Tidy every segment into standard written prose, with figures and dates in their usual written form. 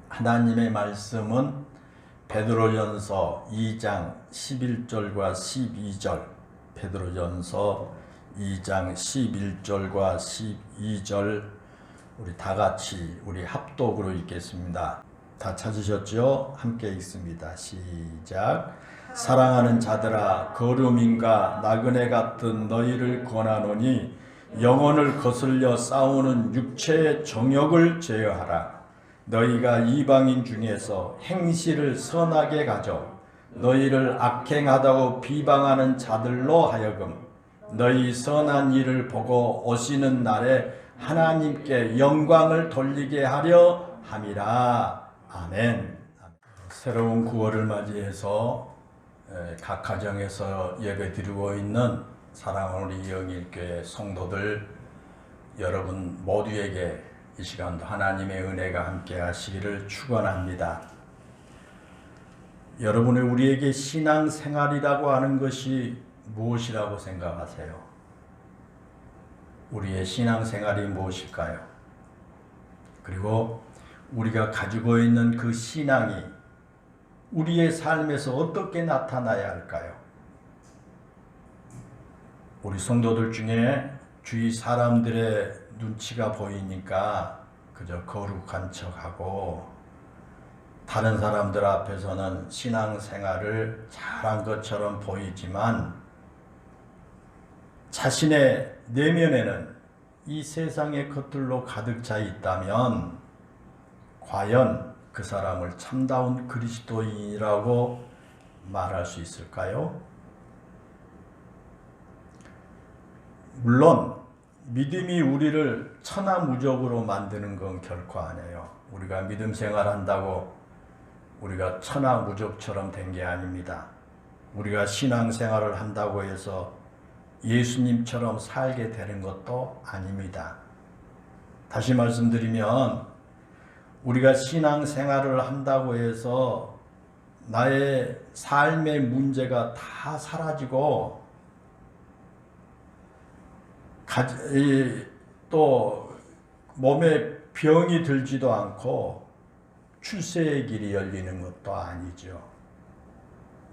하나님의 말씀은 베드로전서 2장 11절과 12절, 베드로전서 2장 11절과 12절 우리 다 같이 우리 합독으로 읽겠습니다. 다 찾으셨죠? 함께 읽습니다. 시작. 사랑하는 자들아, 거름인가 나그네 같은 너희를 권하노니 영혼을 거슬려 싸우는 육체의 정욕을 제어하라. 너희가 이방인 중에서 행실을 선하게 가져 너희를 악행하다고 비방하는 자들로 하여금 너희 선한 일을 보고 오시는 날에 하나님께 영광을 돌리게 하려 함이라. 아멘. 새로운 9월을 맞이해서 각 가정에서 예배드리고 있는 사랑하는 우리 영일교회 성도들 여러분 모두에게 이 시간도 하나님의 은혜가 함께 하시기를 축원합니다. 여러분의 우리에게 신앙생활이라고 하는 것이 무엇이라고 생각하세요? 우리의 신앙생활이 무엇일까요? 그리고 우리가 가지고 있는 그 신앙이 우리의 삶에서 어떻게 나타나야 할까요? 우리 성도들 중에 주위 사람들의 눈치가 보이니까 그저 거룩한 척하고 다른 사람들 앞에서는 신앙생활을 잘한 것처럼 보이지만 자신의 내면에는 이 세상의 것들로 가득 차 있다면 과연 그 사람을 참다운 그리스도인이라고 말할 수 있을까요? 물론 믿음이 우리를 천하무적으로 만드는 건 결코 아니에요. 우리가 믿음 생활한다고 우리가 천하무적처럼 된 게 아닙니다. 우리가 신앙생활을 한다고 해서 예수님처럼 살게 되는 것도 아닙니다. 다시 말씀드리면 우리가 신앙생활을 한다고 해서 나의 삶의 문제가 다 사라지고 또 몸에 병이 들지도 않고 출세의 길이 열리는 것도 아니죠.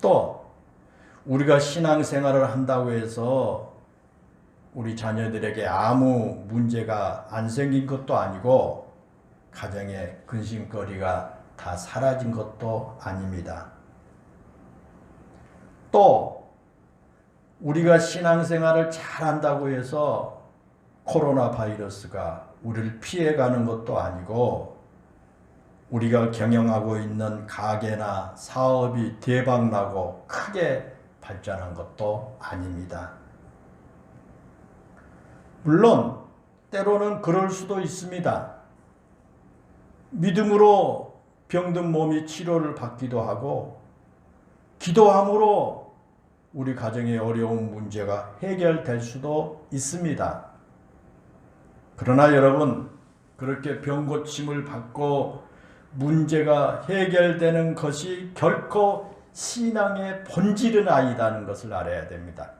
또 우리가 신앙생활을 한다고 해서 우리 자녀들에게 아무 문제가 안 생긴 것도 아니고 가정의 근심거리가 다 사라진 것도 아닙니다. 또 우리가 신앙생활을 잘한다고 해서 코로나 바이러스가 우리를 피해가는 것도 아니고 우리가 경영하고 있는 가게나 사업이 대박나고 크게 발전한 것도 아닙니다. 물론 때로는 그럴 수도 있습니다. 믿음으로 병든 몸이 치료를 받기도 하고 기도함으로 우리 가정의 어려운 문제가 해결될 수도 있습니다. 그러나 여러분, 그렇게 병고침을 받고 문제가 해결되는 것이 결코 신앙의 본질은 아니다는 것을 알아야 됩니다.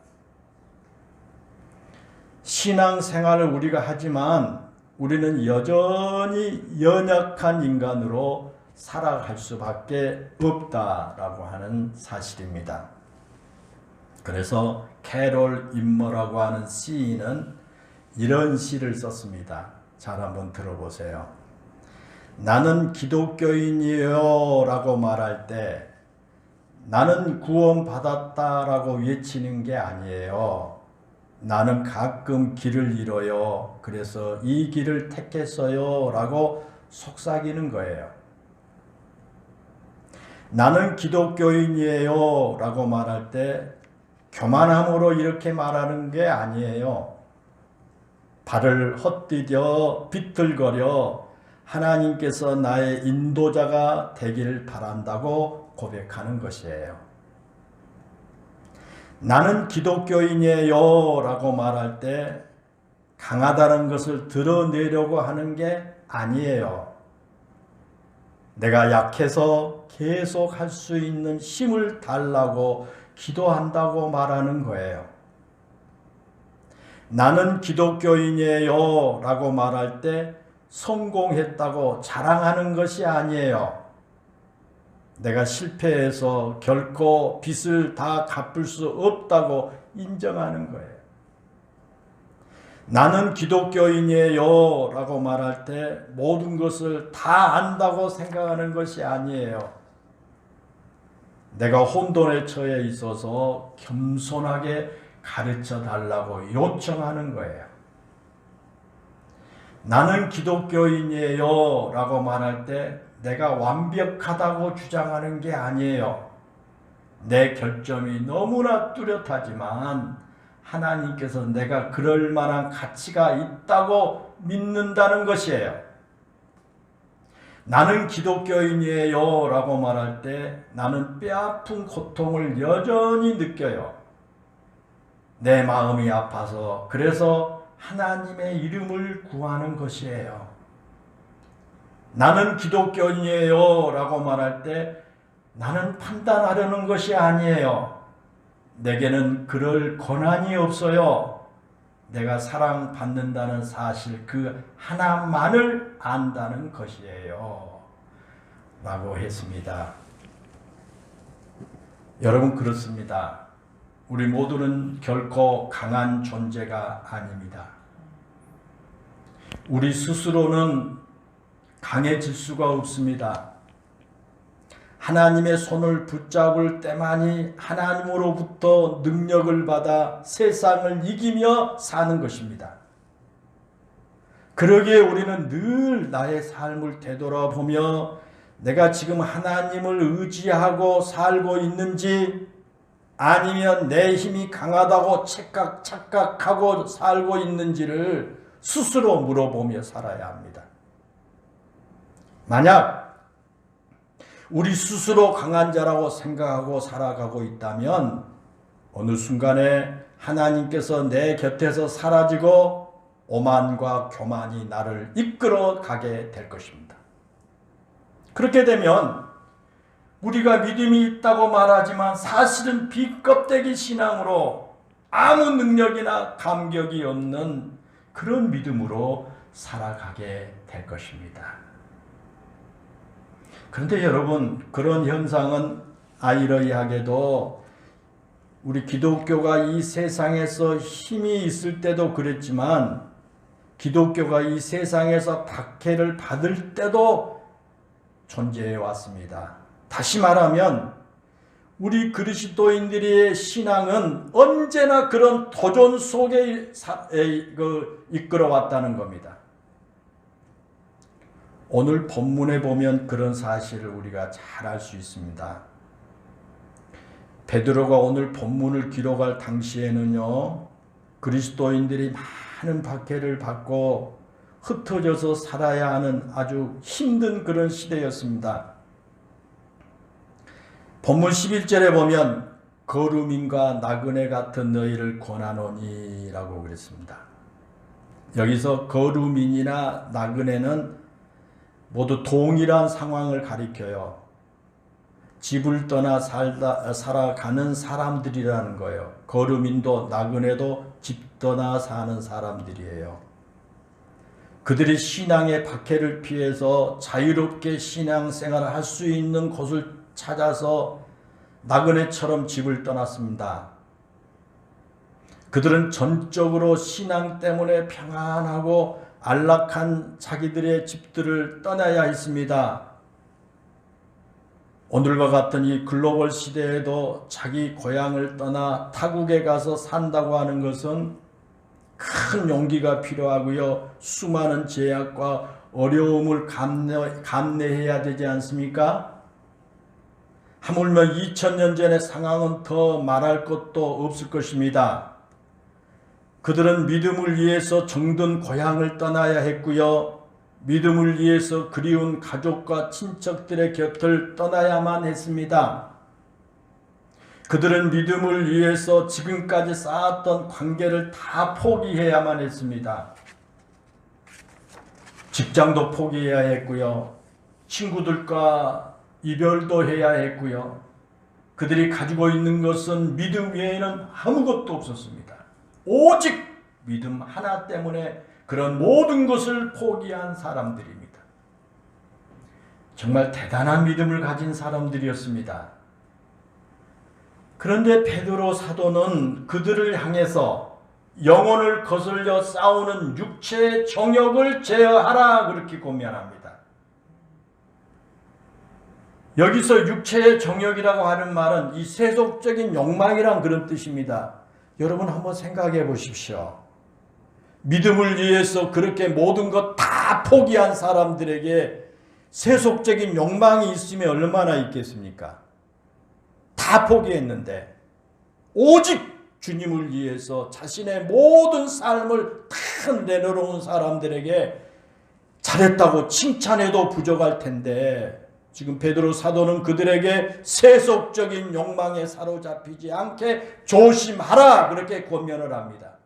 신앙생활을 우리가 하지만 우리는 여전히 연약한 인간으로 살아갈 수밖에 없다라고 하는 사실입니다. 그래서 캐롤 인머라고 하는 시인은 이런 시를 썼습니다. 잘 한번 들어보세요. 나는 기독교인이에요 라고 말할 때 나는 구원받았다 라고 외치는 게 아니에요. 나는 가끔 길을 잃어요. 그래서 이 길을 택했어요 라고 속삭이는 거예요. 나는 기독교인이에요 라고 말할 때 교만함으로 이렇게 말하는 게 아니에요. 발을 헛디뎌 비틀거려 하나님께서 나의 인도자가 되길 바란다고 고백하는 것이에요. 나는 기독교인이에요 라고 말할 때 강하다는 것을 드러내려고 하는 게 아니에요. 내가 약해서 계속 할 수 있는 힘을 달라고 기도한다고 말하는 거예요. 나는 기독교인이에요 라고 말할 때 성공했다고 자랑하는 것이 아니에요. 내가 실패해서 결코 빚을 다 갚을 수 없다고 인정하는 거예요. 나는 기독교인이에요 라고 말할 때 모든 것을 다 안다고 생각하는 것이 아니에요. 내가 혼돈에 처해 있어서 겸손하게 가르쳐 달라고 요청하는 거예요. 나는 기독교인이에요 라고 말할 때 내가 완벽하다고 주장하는 게 아니에요. 내 결점이 너무나 뚜렷하지만 하나님께서 내가 그럴 만한 가치가 있다고 믿는다는 것이에요. 나는 기독교인이에요 라고 말할 때 나는 뼈아픈 고통을 여전히 느껴요. 내 마음이 아파서 그래서 하나님의 이름을 구하는 것이에요. 나는 기독교인이에요 라고 말할 때 나는 판단하려는 것이 아니에요. 내게는 그럴 권한이 없어요. 내가 사랑받는다는 사실 그 하나만을 안다는 것이에요 라고 했습니다. 여러분, 그렇습니다. 우리 모두는 결코 강한 존재가 아닙니다. 우리 스스로는 강해질 수가 없습니다. 하나님의 손을 붙잡을 때만이 하나님으로부터 능력을 받아 세상을 이기며 사는 것입니다. 그러기에 우리는 늘 나의 삶을 되돌아보며 내가 지금 하나님을 의지하고 살고 있는지 아니면 내 힘이 강하다고 착각하고 살고 있는지를 스스로 물어보며 살아야 합니다. 만약 우리 스스로 강한 자라고 생각하고 살아가고 있다면 어느 순간에 하나님께서 내 곁에서 사라지고 오만과 교만이 나를 이끌어 가게 될 것입니다. 그렇게 되면 우리가 믿음이 있다고 말하지만 사실은 비껍데기 신앙으로 아무 능력이나 감격이 없는 그런 믿음으로 살아가게 될 것입니다. 그런데 여러분, 그런 현상은 아이러니하게도 우리 기독교가 이 세상에서 힘이 있을 때도 그랬지만 기독교가 이 세상에서 박해를 받을 때도 존재해 왔습니다. 다시 말하면 우리 그리스도인들의 신앙은 언제나 그런 도전 속에 이끌어왔다는 겁니다. 오늘 본문에 보면 그런 사실을 우리가 잘 알 수 있습니다. 베드로가 오늘 본문을 기록할 당시에는요, 그리스도인들이 많은 박해를 받고 흩어져서 살아야 하는 아주 힘든 그런 시대였습니다. 본문 11절에 보면 거루민과 나그네 같은 너희를 권하노니 라고 그랬습니다. 여기서 거루민이나 나그네는 모두 동일한 상황을 가리켜요. 집을 떠나 살아가는 사람들이라는 거예요. 거루민도 나그네도 집 떠나 사는 사람들이에요. 그들이 신앙의 박해를 피해서 자유롭게 신앙생활을 할 수 있는 곳을 찾아서 나그네처럼 집을 떠났습니다. 그들은 전적으로 신앙 때문에 평안하고 안락한 자기들의 집들을 떠나야 했습니다. 오늘과 같은 이 글로벌 시대에도 자기 고향을 떠나 타국에 가서 산다고 하는 것은 큰 용기가 필요하고요. 수많은 제약과 어려움을 감내해야 되지 않습니까? 하물며 2000년 전의 상황은 더 말할 것도 없을 것입니다. 그들은 믿음을 위해서 정든 고향을 떠나야 했고요. 믿음을 위해서 그리운 가족과 친척들의 곁을 떠나야만 했습니다. 그들은 믿음을 위해서 지금까지 쌓았던 관계를 다 포기해야만 했습니다. 직장도 포기해야 했고요. 친구들과 이별도 해야 했고요. 그들이 가지고 있는 것은 믿음 외에는 아무것도 없었습니다. 오직 믿음 하나 때문에 그런 모든 것을 포기한 사람들입니다. 정말 대단한 믿음을 가진 사람들이었습니다. 그런데 베드로 사도는 그들을 향해서 영혼을 거슬려 싸우는 육체의 정욕을 제어하라 그렇게 권면합니다. 여기서 육체의 정욕이라고 하는 말은 이 세속적인 욕망이란 그런 뜻입니다. 여러분 한번 생각해 보십시오. 믿음을 위해서 그렇게 모든 것 다 포기한 사람들에게 세속적인 욕망이 있으면 얼마나 있겠습니까? 다 포기했는데 오직 주님을 위해서 자신의 모든 삶을 다 내려놓은 사람들에게 잘했다고 칭찬해도 부족할 텐데 지금 베드로 사도는 그들에게 세속적인 욕망에 사로잡히지 않게 조심하라 그렇게 권면을 합니다.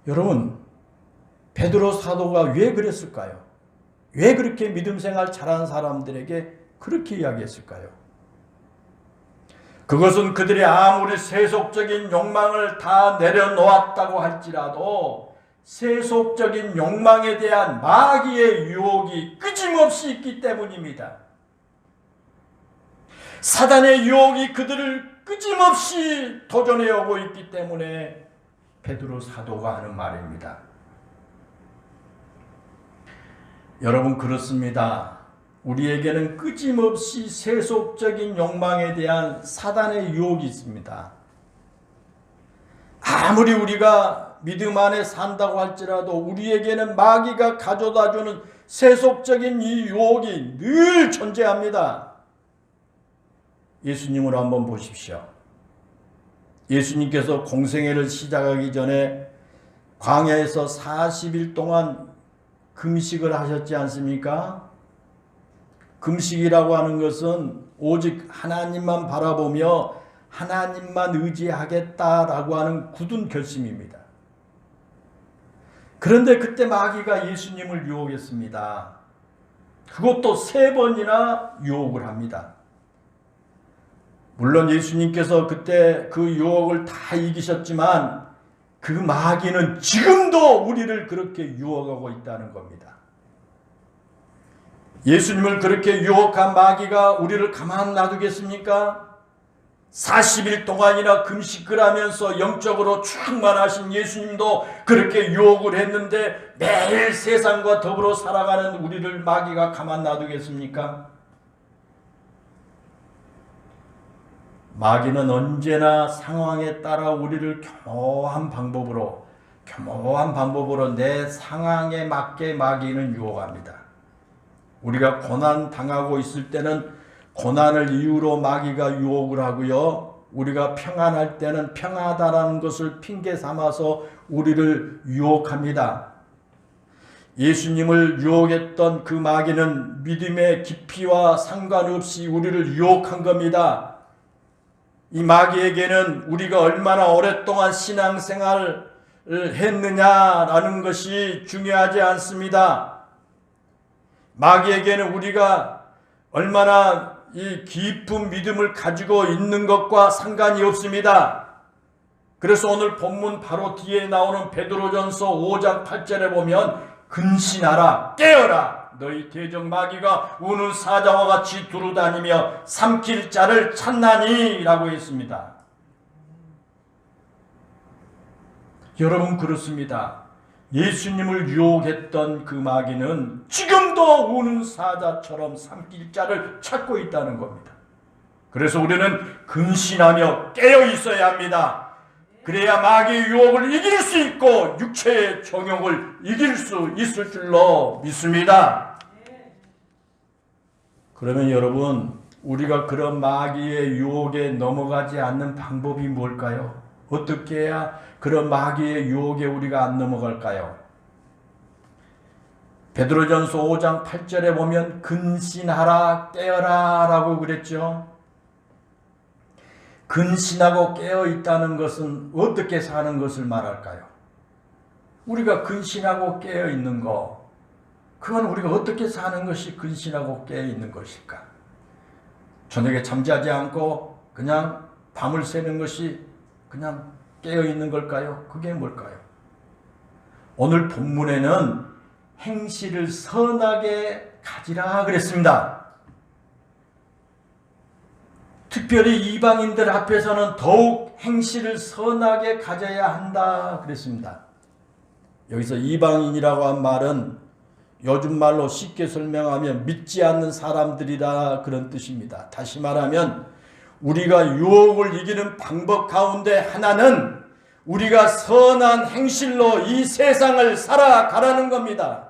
여러분, 베드로 사도가 왜 그랬을까요? 왜 그렇게 믿음 생활 잘한 사람들에게 그렇게 이야기했을까요? 그것은 그들이 아무리 세속적인 욕망을 다 내려놓았다고 할지라도 세속적인 욕망에 대한 마귀의 유혹이 끊임없이 있기 때문입니다. 사단의 유혹이 그들을 끊임없이 도전해 오고 있기 때문에 베드로 사도가 하는 말입니다. 여러분 그렇습니다. 우리에게는 끊임없이 세속적인 욕망에 대한 사단의 유혹이 있습니다. 아무리 우리가 믿음 안에 산다고 할지라도 우리에게는 마귀가 가져다주는 세속적인 이 유혹이 늘 존재합니다. 예수님을 한번 보십시오. 예수님께서 공생애를 시작하기 전에 광야에서 40일 동안 금식을 하셨지 않습니까? 금식이라고 하는 것은 오직 하나님만 바라보며 하나님만 의지하겠다라고 하는 굳은 결심입니다. 그런데 그때 마귀가 예수님을 유혹했습니다. 그것도 3번이나 유혹을 합니다. 물론 예수님께서 그때 그 유혹을 다 이기셨지만 그 마귀는 지금도 우리를 그렇게 유혹하고 있다는 겁니다. 예수님을 그렇게 유혹한 마귀가 우리를 가만 놔두겠습니까? 40일 동안이나 금식을 하면서 영적으로 충만하신 예수님도 그렇게 유혹을 했는데 매일 세상과 더불어 살아가는 우리를 마귀가 가만 놔두겠습니까? 마귀는 언제나 상황에 따라 우리를 교묘한 방법으로 내 상황에 맞게 마귀는 유혹합니다. 우리가 고난 당하고 있을 때는 고난을 이유로 마귀가 유혹을 하고요. 우리가 평안할 때는 평안하다는 것을 핑계 삼아서 우리를 유혹합니다. 예수님을 유혹했던 그 마귀는 믿음의 깊이와 상관없이 우리를 유혹한 겁니다. 이 마귀에게는 우리가 얼마나 오랫동안 신앙생활을 했느냐라는 것이 중요하지 않습니다. 마귀에게는 우리가 얼마나 이 깊은 믿음을 가지고 있는 것과 상관이 없습니다. 그래서 오늘 본문 바로 뒤에 나오는 베드로전서 5장 8절에 보면 근신하라 깨어라 너희 대적 마귀가 우는 사자와 같이 두루다니며 삼킬 자를 찾나니 라고 했습니다. 여러분 그렇습니다. 예수님을 유혹했던 그 마귀는 지금도 우는 사자처럼 삼킬 자를 찾고 있다는 겁니다. 그래서 우리는 근신하며 깨어 있어야 합니다. 그래야 마귀의 유혹을 이길 수 있고 육체의 정욕을 이길 수 있을 줄로 믿습니다. 그러면 여러분 우리가 그런 마귀의 유혹에 넘어가지 않는 방법이 뭘까요? 어떻게 해야 그런 마귀의 유혹에 우리가 안 넘어갈까요? 베드로전서 5장 8절에 보면 근신하라 깨어라 라고 그랬죠. 근신하고 깨어있다는 것은 어떻게 사는 것을 말할까요? 우리가 근신하고 깨어있는 거, 그건 우리가 어떻게 사는 것이 근신하고 깨어있는 것일까? 저녁에 잠자지 않고 그냥 밤을 새는 것이 그냥 깨어있는 걸까요? 그게 뭘까요? 오늘 본문에는 행실을 선하게 가지라 그랬습니다. 특별히 이방인들 앞에서는 더욱 행실을 선하게 가져야 한다 그랬습니다. 여기서 이방인이라고 한 말은 요즘 말로 쉽게 설명하면 믿지 않는 사람들이라 그런 뜻입니다. 다시 말하면 우리가 유혹을 이기는 방법 가운데 하나는 우리가 선한 행실로 이 세상을 살아가라는 겁니다.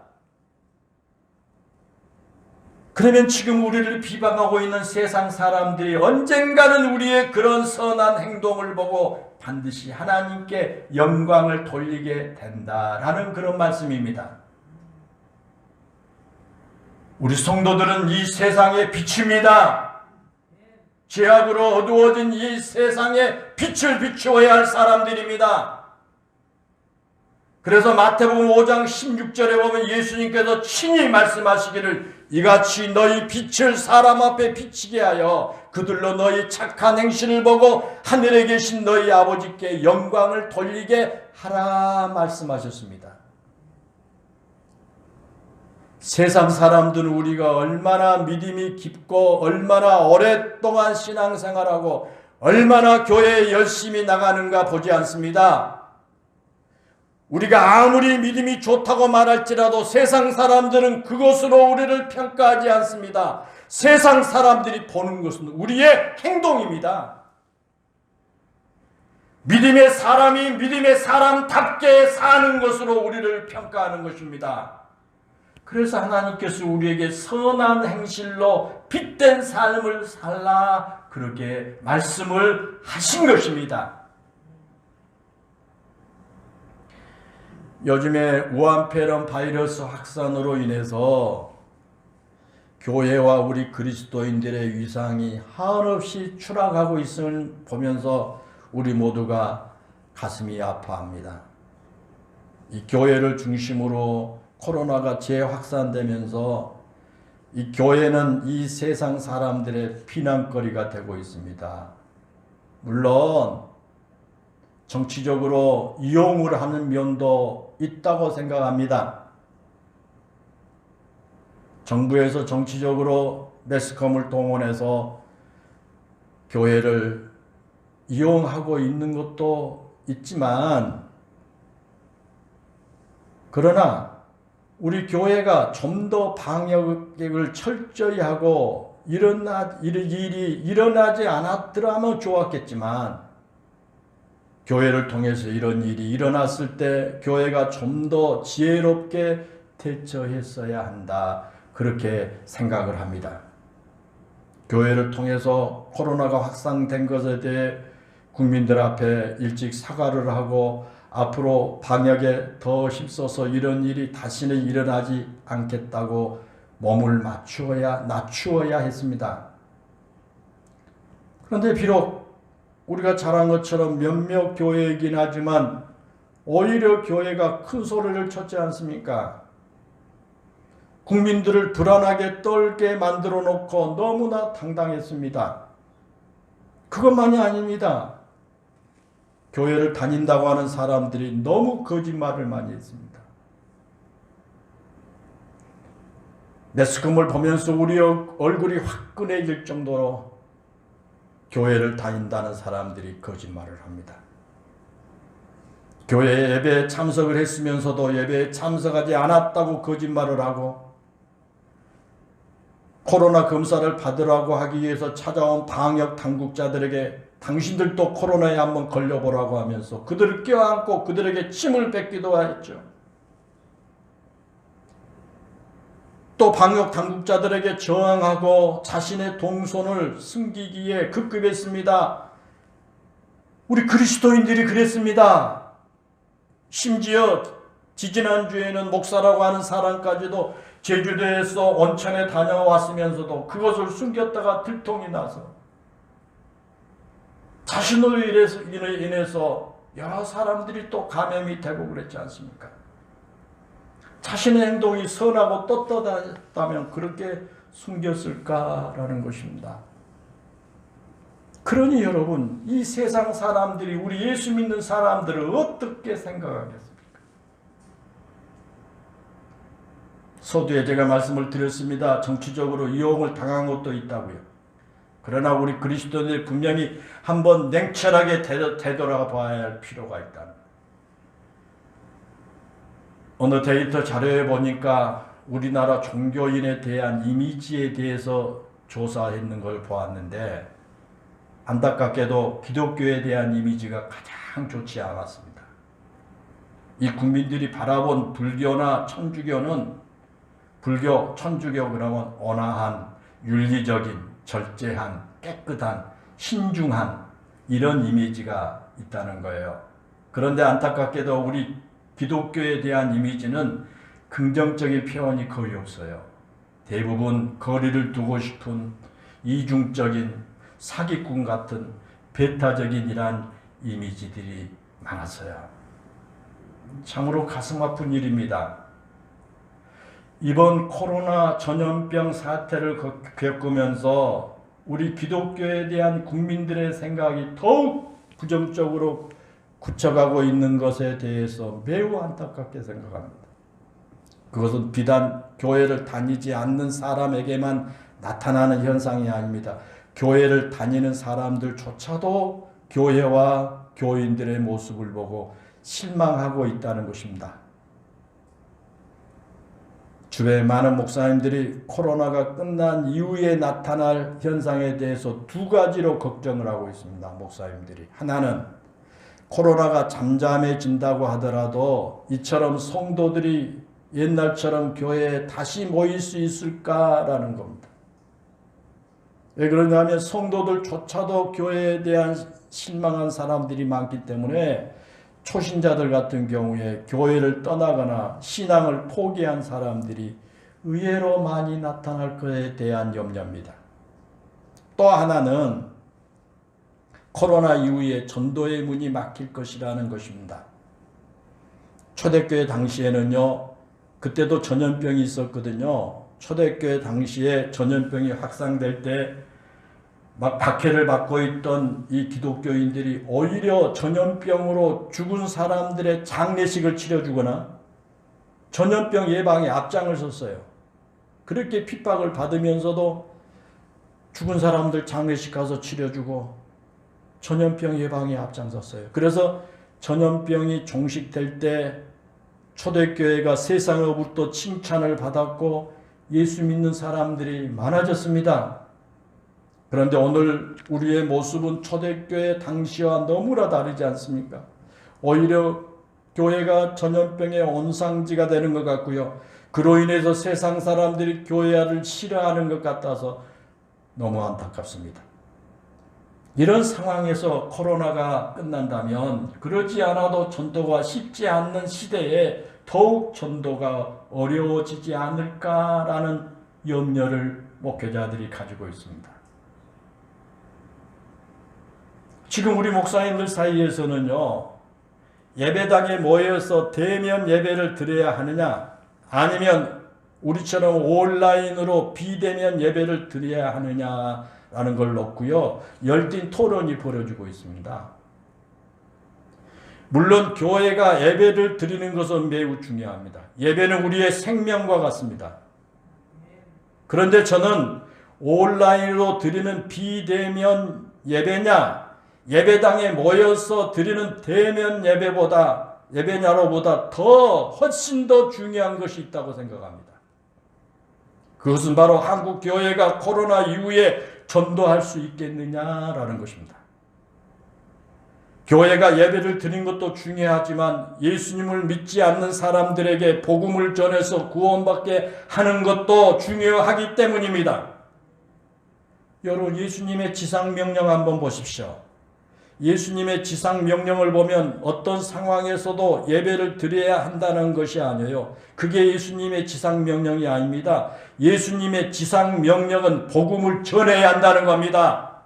그러면 지금 우리를 비방하고 있는 세상 사람들이 언젠가는 우리의 그런 선한 행동을 보고 반드시 하나님께 영광을 돌리게 된다라는 그런 말씀입니다. 우리 성도들은 이 세상의 빛입니다. 죄악으로 어두워진 이 세상에 빛을 비추어야 할 사람들입니다. 그래서 마태복음 5장 16절에 보면 예수님께서 친히 말씀하시기를 이같이 너희 빛을 사람 앞에 비치게 하여 그들로 너희 착한 행실을 보고 하늘에 계신 너희 아버지께 영광을 돌리게 하라 말씀하셨습니다. 세상 사람들은 우리가 얼마나 믿음이 깊고 얼마나 오랫동안 신앙생활하고 얼마나 교회에 열심히 나가는가 보지 않습니다. 우리가 아무리 믿음이 좋다고 말할지라도 세상 사람들은 그것으로 우리를 평가하지 않습니다. 세상 사람들이 보는 것은 우리의 행동입니다. 믿음의 사람이 믿음의 사람답게 사는 것으로 우리를 평가하는 것입니다. 그래서 하나님께서 우리에게 선한 행실로 빛된 삶을 살라 그렇게 말씀을 하신 것입니다. 요즘에 우한폐렴 바이러스 확산으로 인해서 교회와 우리 그리스도인들의 위상이 한없이 추락하고 있음을 보면서 우리 모두가 가슴이 아파합니다. 이 교회를 중심으로 코로나가 재확산되면서 이 교회는 이 세상 사람들의 피난거리가 되고 있습니다. 물론 정치적으로 이용을 하는 면도 있다고 생각합니다. 정부에서 정치적으로 매스컴을 동원해서 교회를 이용하고 있는 것도 있지만, 그러나 우리 교회가 좀 더 방역을 철저히 하고 이런 일이 일어나지 않았더라면 좋았겠지만, 교회를 통해서 이런 일이 일어났을 때 교회가 좀 더 지혜롭게 대처했어야 한다, 그렇게 생각을 합니다. 교회를 통해서 코로나가 확산된 것에 대해 국민들 앞에 일찍 사과를 하고 앞으로 방역에 더 힘써서 이런 일이 다시는 일어나지 않겠다고 몸을 낮추어야 했습니다. 그런데 비록 우리가 잘한 것처럼 몇몇 교회이긴 하지만 오히려 교회가 큰 소리를 쳤지 않습니까? 국민들을 불안하게 떨게 만들어 놓고 너무나 당당했습니다. 그것만이 아닙니다. 교회를 다닌다고 하는 사람들이 너무 거짓말을 많이 했습니다. 매스컴을 보면서 우리 얼굴이 화끈해질 정도로 교회를 다닌다는 사람들이 거짓말을 합니다. 교회 예배에 참석을 했으면서도 예배에 참석하지 않았다고 거짓말을 하고, 코로나 검사를 받으라고 하기 위해서 찾아온 방역 당국자들에게 당신들도 코로나에 한번 걸려보라고 하면서 그들을 껴안고 그들에게 침을 뱉기도 했죠. 또 방역 당국자들에게 저항하고 자신의 동선을 숨기기에 급급했습니다. 우리 그리스도인들이 그랬습니다. 심지어 지지난주에는 목사라고 하는 사람까지도 제주도에서 온천에 다녀왔으면서도 그것을 숨겼다가 들통이 나서 자신으로 인해서 여러 사람들이 또 감염이 되고 그랬지 않습니까? 자신의 행동이 선하고 떳떳했다면 그렇게 숨겼을까라는 것입니다. 그러니 여러분, 이 세상 사람들이 우리 예수 믿는 사람들을 어떻게 생각하겠습니까? 서두에 제가 말씀을 드렸습니다. 정치적으로 이용을 당한 것도 있다고요. 그러나 우리 그리스도인들이 분명히 한번 냉철하게 되돌아가 봐야 할 필요가 있다. 어느 데이터 자료에 보니까 우리나라 종교인에 대한 이미지에 대해서 조사했는 걸 보았는데 안타깝게도 기독교에 대한 이미지가 가장 좋지 않았습니다. 이 국민들이 바라본 불교나 천주교는 불교, 천주교 그러면 온화한, 윤리적인, 절제한, 깨끗한, 신중한 이런 이미지가 있다는 거예요. 그런데 안타깝게도 우리 기독교에 대한 이미지는 긍정적인 표현이 거의 없어요. 대부분 거리를 두고 싶은 이중적인 사기꾼 같은 배타적인 이러한 이미지들이 많았어요. 참으로 가슴 아픈 일입니다. 이번 코로나 전염병 사태를 겪으면서 우리 기독교에 대한 국민들의 생각이 더욱 부정적으로 굳혀가고 있는 것에 대해서 매우 안타깝게 생각합니다. 그것은 비단 교회를 다니지 않는 사람에게만 나타나는 현상이 아닙니다. 교회를 다니는 사람들조차도 교회와 교인들의 모습을 보고 실망하고 있다는 것입니다. 주변에 많은 목사님들이 코로나가 끝난 이후에 나타날 현상에 대해서 두 가지로 걱정을 하고 있습니다. 목사님들이. 하나는 코로나가 잠잠해진다고 하더라도 이처럼 성도들이 옛날처럼 교회에 다시 모일 수 있을까라는 겁니다. 왜 그러냐면 성도들조차도 교회에 대한 실망한 사람들이 많기 때문에 초신자들 같은 경우에 교회를 떠나거나 신앙을 포기한 사람들이 의외로 많이 나타날 것에 대한 염려입니다. 또 하나는 코로나 이후에 전도의 문이 막힐 것이라는 것입니다. 초대교회 당시에는요, 그때도 전염병이 있었거든요. 초대교회 당시에 전염병이 확산될 때 막 박해를 받고 있던 이 기독교인들이 오히려 전염병으로 죽은 사람들의 장례식을 치러주거나 전염병 예방에 앞장을 섰어요. 그렇게 핍박을 받으면서도 죽은 사람들 장례식 가서 치러주고 전염병 예방에 앞장섰어요. 그래서 전염병이 종식될 때 초대교회가 세상으로부터 칭찬을 받았고 예수 믿는 사람들이 많아졌습니다. 그런데 오늘 우리의 모습은 초대교회 당시와 너무나 다르지 않습니까? 오히려 교회가 전염병의 온상지가 되는 것 같고요. 그로 인해서 세상 사람들이 교회를 싫어하는 것 같아서 너무 안타깝습니다. 이런 상황에서 코로나가 끝난다면 그러지 않아도 전도가 쉽지 않는 시대에 더욱 전도가 어려워지지 않을까라는 염려를 목회자들이 가지고 있습니다. 지금 우리 목사님들 사이에서는요, 예배당에 모여서 대면 예배를 드려야 하느냐, 아니면 우리처럼 온라인으로 비대면 예배를 드려야 하느냐라는 걸 놓고요, 열띤 토론이 벌어지고 있습니다. 물론 교회가 예배를 드리는 것은 매우 중요합니다. 예배는 우리의 생명과 같습니다. 그런데 저는 온라인으로 드리는 비대면 예배냐, 예배당에 모여서 드리는 대면 예배냐로보다 훨씬 더 중요한 것이 있다고 생각합니다. 그것은 바로 한국 교회가 코로나 이후에 전도할 수 있겠느냐라는 것입니다. 교회가 예배를 드린 것도 중요하지만 예수님을 믿지 않는 사람들에게 복음을 전해서 구원받게 하는 것도 중요하기 때문입니다. 여러분, 예수님의 지상명령 한번 보십시오. 예수님의 지상명령을 보면 어떤 상황에서도 예배를 드려야 한다는 것이 아니에요. 그게 예수님의 지상명령이 아닙니다. 예수님의 지상명령은 복음을 전해야 한다는 겁니다.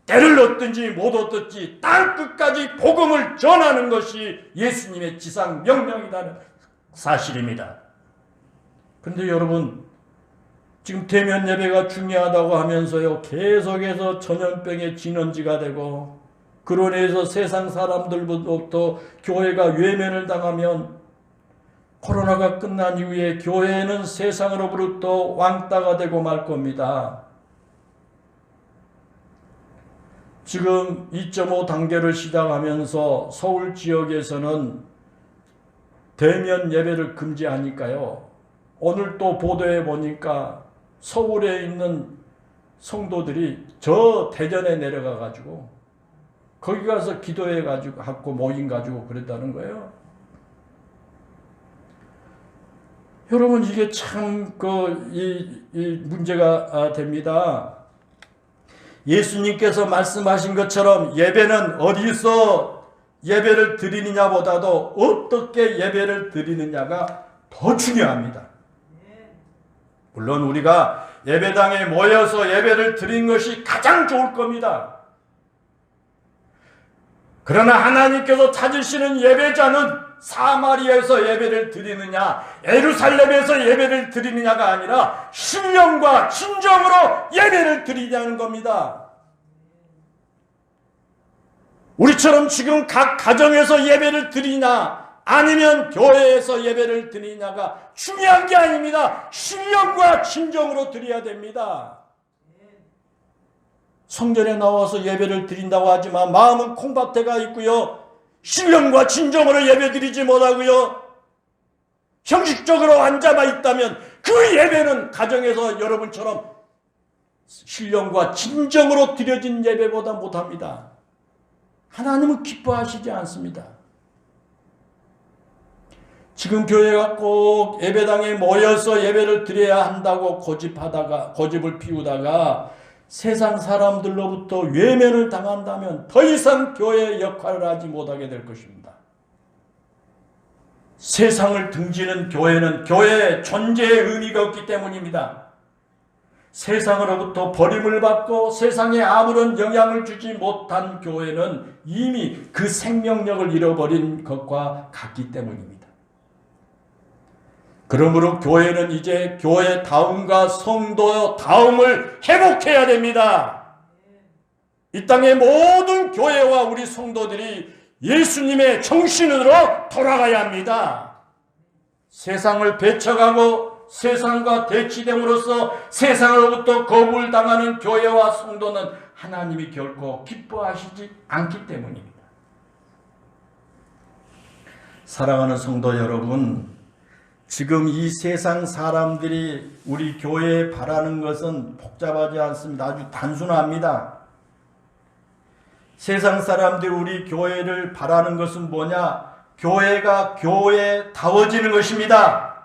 때를 얻든지 못 얻든지 땅 끝까지 복음을 전하는 것이 예수님의 지상명령이라는 사실입니다. 그런데 여러분, 지금 대면 예배가 중요하다고 하면서요, 계속해서 전염병의 진원지가 되고 그로 인해서 세상 사람들부터 교회가 외면을 당하면 코로나가 끝난 이후에 교회는 세상으로부터 왕따가 되고 말 겁니다. 지금 2.5 단계를 시작하면서 서울 지역에서는 대면 예배를 금지하니까요. 오늘 또 보도에 보니까 서울에 있는 성도들이 저 대전에 내려가 가지고 거기 가서 기도해 가지고 갖고 모임 가지고 그랬다는 거예요. 여러분 이게 참 이 문제가 됩니다. 예수님께서 말씀하신 것처럼 예배는 어디서 예배를 드리느냐 보다도 어떻게 예배를 드리느냐가 더 중요합니다. 물론 우리가 예배당에 모여서 예배를 드리는 것이 가장 좋을 겁니다. 그러나 하나님께서 찾으시는 예배자는 사마리아에서 예배를 드리느냐 예루살렘에서 예배를 드리느냐가 아니라 신령과 진정으로 예배를 드리냐는 겁니다. 우리처럼 지금 각 가정에서 예배를 드리냐 아니면 교회에서 예배를 드리냐가 중요한 게 아닙니다. 신령과 진정으로 드려야 됩니다. 성전에 나와서 예배를 드린다고 하지만 마음은 콩밭에가 있고요. 신령과 진정으로 예배드리지 못하고요. 형식적으로 앉아만 있다면 그 예배는 가정에서 여러분처럼 신령과 진정으로 드려진 예배보다 못합니다. 하나님은 기뻐하시지 않습니다. 지금 교회가 꼭 예배당에 모여서 예배를 드려야 한다고 고집을 피우다가 세상 사람들로부터 외면을 당한다면 더 이상 교회의 역할을 하지 못하게 될 것입니다. 세상을 등지는 교회는 교회의 존재의 의미가 없기 때문입니다. 세상으로부터 버림을 받고 세상에 아무런 영향을 주지 못한 교회는 이미 그 생명력을 잃어버린 것과 같기 때문입니다. 그러므로 교회는 이제 교회다움과 성도다움을 회복해야 됩니다. 이 땅의 모든 교회와 우리 성도들이 예수님의 정신으로 돌아가야 합니다. 세상을 배척하고 세상과 대치됨으로써 세상으로부터 거부를 당하는 교회와 성도는 하나님이 결코 기뻐하시지 않기 때문입니다. 사랑하는 성도 여러분, 지금 이 세상 사람들이 우리 교회에 바라는 것은 복잡하지 않습니다. 아주 단순합니다. 세상 사람들이 우리 교회를 바라는 것은 뭐냐? 교회가 교회다워지는 것입니다.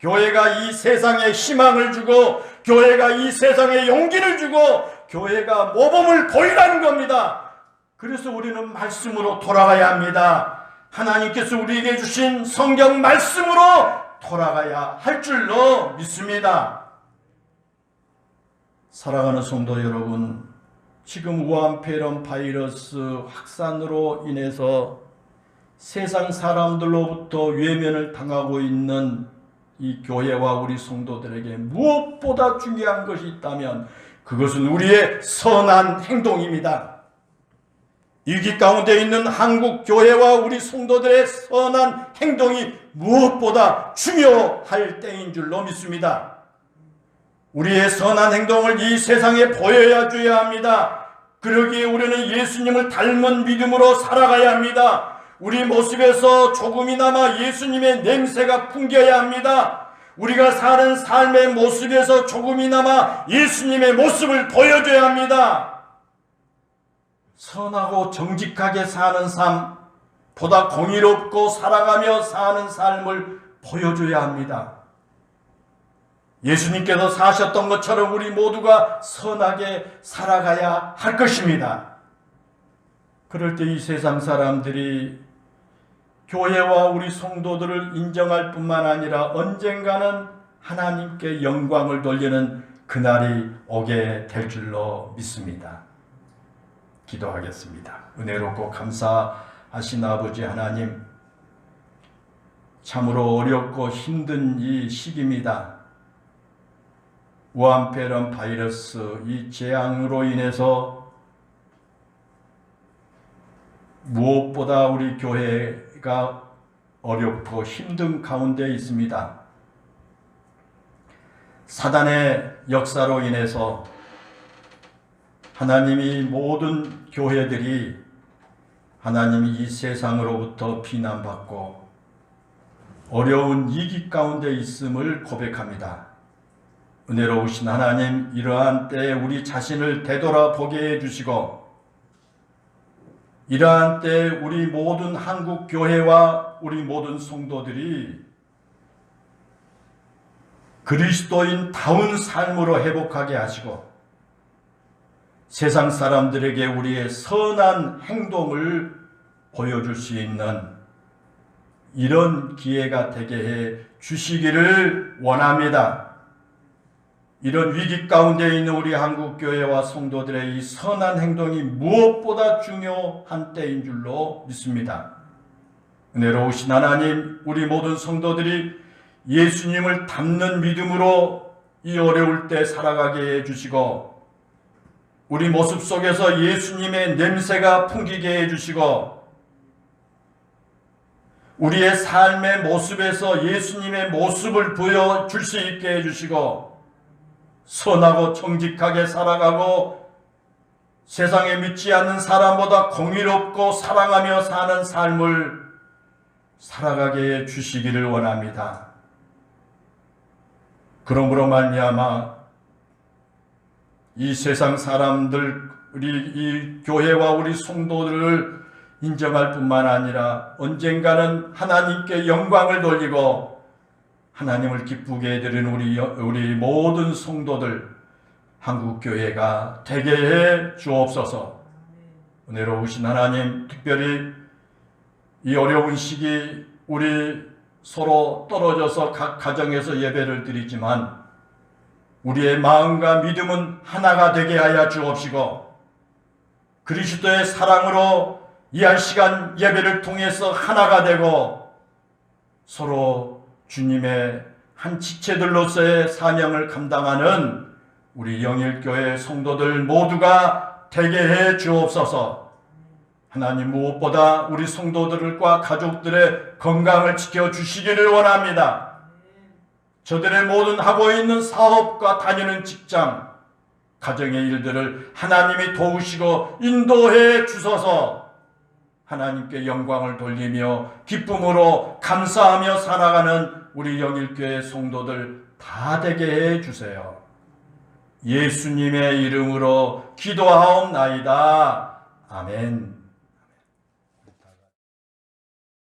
교회가 이 세상에 희망을 주고 교회가 이 세상에 용기를 주고 교회가 모범을 보이라는 겁니다. 그래서 우리는 말씀으로 돌아가야 합니다. 하나님께서 우리에게 주신 성경 말씀으로 돌아가야 할 줄로 믿습니다. 사랑하는 성도 여러분, 지금 우한폐렴 바이러스 확산으로 인해서 세상 사람들로부터 외면을 당하고 있는 이 교회와 우리 성도들에게 무엇보다 중요한 것이 있다면 그것은 우리의 선한 행동입니다. 위기 가운데 있는 한국 교회와 우리 성도들의 선한 행동이 무엇보다 중요할 때인 줄로 믿습니다. 우리의 선한 행동을 이 세상에 보여줘야 합니다. 그러기에 우리는 예수님을 닮은 믿음으로 살아가야 합니다. 우리 모습에서 조금이나마 예수님의 냄새가 풍겨야 합니다. 우리가 사는 삶의 모습에서 조금이나마 예수님의 모습을 보여줘야 합니다. 선하고 정직하게 사는 삶, 보다 공의롭고 살아가며 사는 삶을 보여줘야 합니다. 예수님께서 사셨던 것처럼 우리 모두가 선하게 살아가야 할 것입니다. 그럴 때 이 세상 사람들이 교회와 우리 성도들을 인정할 뿐만 아니라 언젠가는 하나님께 영광을 돌리는 그날이 오게 될 줄로 믿습니다. 기도하겠습니다. 은혜롭고 감사하신 아버지 하나님, 참으로 어렵고 힘든 이 시기입니다. 우한폐렴 바이러스 이 재앙으로 인해서 무엇보다 우리 교회가 어렵고 힘든 가운데 있습니다. 사단의 역사로 인해서 하나님이 모든 교회들이 하나님이 이 세상으로부터 비난받고 어려운 위기 가운데 있음을 고백합니다. 은혜로우신 하나님, 이러한 때에 우리 자신을 되돌아보게 해주시고 이러한 때에 우리 모든 한국 교회와 우리 모든 성도들이 그리스도인다운 삶으로 회복하게 하시고 세상 사람들에게 우리의 선한 행동을 보여줄 수 있는 이런 기회가 되게 해 주시기를 원합니다. 이런 위기 가운데 있는 우리 한국교회와 성도들의 이 선한 행동이 무엇보다 중요한 때인 줄로 믿습니다. 은혜로우신 하나님, 우리 모든 성도들이 예수님을 닮는 믿음으로 이 어려울 때 살아가게 해주시고 우리 모습 속에서 예수님의 냄새가 풍기게 해주시고 우리의 삶의 모습에서 예수님의 모습을 보여줄 수 있게 해주시고 선하고 정직하게 살아가고 세상에 믿지 않는 사람보다 공의롭고 사랑하며 사는 삶을 살아가게 해주시기를 원합니다. 그러므로 말미암아 이 세상 사람들, 이 교회와 우리 성도들을 인정할 뿐만 아니라 언젠가는 하나님께 영광을 돌리고 하나님을 기쁘게 해드리는 우리 모든 성도들 한국교회가 되게 해 주옵소서. 은혜로우신 하나님, 특별히 이 어려운 시기 우리 서로 떨어져서 각 가정에서 예배를 드리지만 우리의 마음과 믿음은 하나가 되게 하여 주옵시고 그리스도의 사랑으로 이 한 시간 예배를 통해서 하나가 되고 서로 주님의 한 지체들로서의 사명을 감당하는 우리 영일교회 성도들 모두가 되게 해 주옵소서. 하나님, 무엇보다 우리 성도들과 가족들의 건강을 지켜주시기를 원합니다. 저들의 모든 하고 있는 사업과 다니는 직장, 가정의 일들을 하나님이 도우시고 인도해 주소서. 하나님께 영광을 돌리며 기쁨으로 감사하며 살아가는 우리 영일교회 성도들 다 되게 해 주세요. 예수님의 이름으로 기도하옵나이다. 아멘.